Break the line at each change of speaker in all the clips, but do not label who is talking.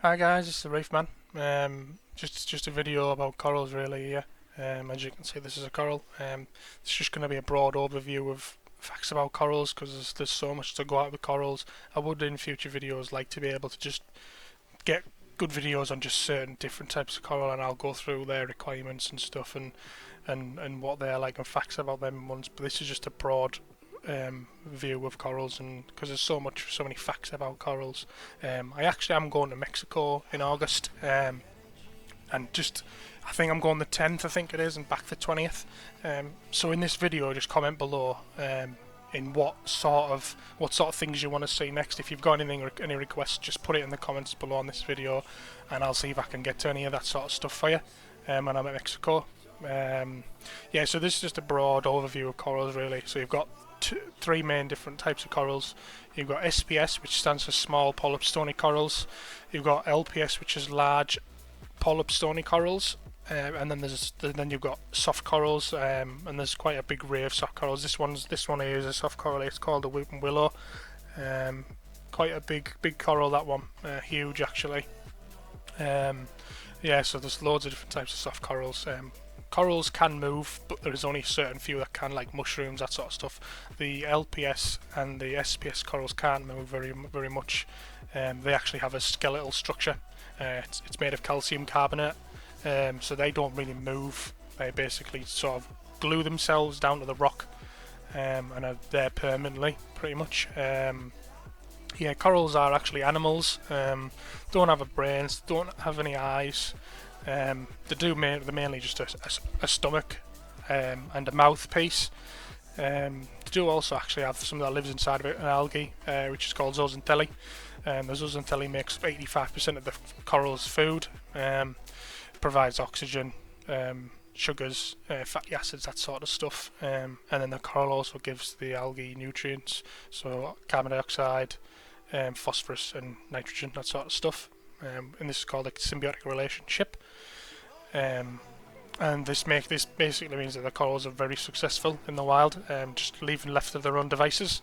Hi guys, it's the Reef man. Just a video about corals really. Yeah. As you can see, this is a coral. It's just going to be a broad overview of facts about corals because there's so much to go out with corals. I would in future videos like to be able to just get good videos on just certain different types of coral, and I'll go through their requirements and stuff and what they're like and facts about them ones. But this is just a broad view of corals, and because there's so many facts about corals. I actually am going to Mexico in August, and just I think I'm going the 10th, I think it is, and back the 20th. So in this video, just comment below in what sort of things you want to see next. If you've got any requests, just put it in the comments below on this video, and I'll see if I can get to any of that sort of stuff for you. When I'm at Mexico. Yeah, so this is just a broad overview of corals really. So you've got three main different types of corals. You've got SPS, which stands for small polyp stony corals. You've got LPS, which is large polyp stony corals. And then you've got soft corals, and there's quite a big array of soft corals. This one here is a soft coral. It's called the weeping willow. Quite a big coral, that one, huge actually. Yeah, so there's loads of different types of soft corals. Corals can move, but there is only a certain few that can, like mushrooms, that sort of stuff. The LPS and the SPS corals can't move very much. They actually have a skeletal structure. It's made of calcium carbonate, so they don't really move. They basically sort of glue themselves down to the rock, and are there permanently, pretty much. Yeah, corals are actually animals. Don't have a brains, don't have any eyes. They're mainly just a stomach and a mouthpiece. They do also actually have something that lives inside of it, an algae, which is called zooxanthellae. The zooxanthellae makes up 85% of the coral's food. Provides oxygen, sugars, fatty acids, that sort of stuff. And then the coral also gives the algae nutrients, so carbon dioxide, phosphorus and nitrogen, that sort of stuff. And this is called a symbiotic relationship. And this basically means that the corals are very successful in the wild, just leaving left of their own devices.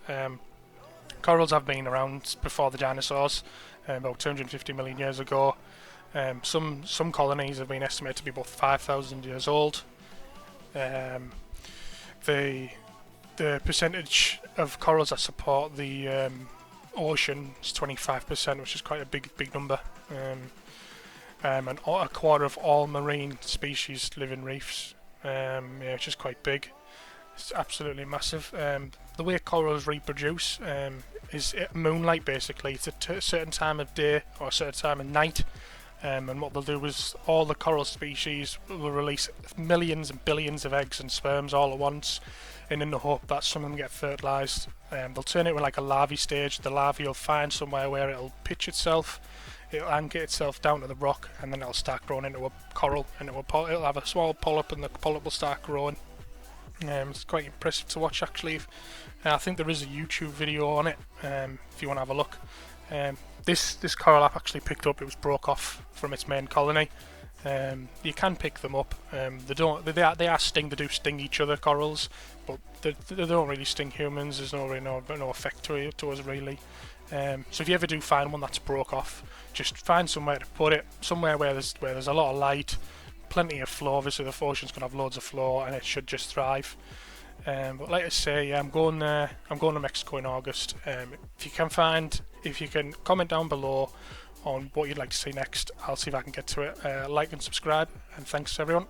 Corals have been around before the dinosaurs, about 250 million years ago. Some colonies have been estimated to be about 5,000 years old. The percentage of corals that support the ocean is 25%, which is quite a big number. And a quarter of all marine species live in reefs, yeah, which is quite big. It's absolutely massive. The way corals reproduce is at moonlight, basically. It's at a certain time of day or a certain time of night. And what they'll do is all the coral species will release millions and billions of eggs and sperms all at once, and in the hope that some of them get fertilised. They'll turn it into like a larvae stage. The larvae will find somewhere where it'll pitch itself, it'll anchor itself down to the rock, and then it'll start growing into a coral, and it'll have a small polyp, and the polyp will start growing. It's quite impressive to watch actually. I think there is a YouTube video on it, if you want to have a look. This coral I've actually picked up. It was broke off from its main colony. You can pick them up. They do sting each other, corals, but they don't really sting humans. There's no effect to us really. So if you ever do find one that's broke off, just find somewhere to put it, somewhere where there's a lot of light, plenty of flow. Obviously the ocean's gonna have loads of flow, and it should just thrive. But like I say, yeah, I'm going to Mexico in August. If you can comment down below on what you'd like to see next, I'll see if I can get to it. Like and subscribe, and thanks everyone.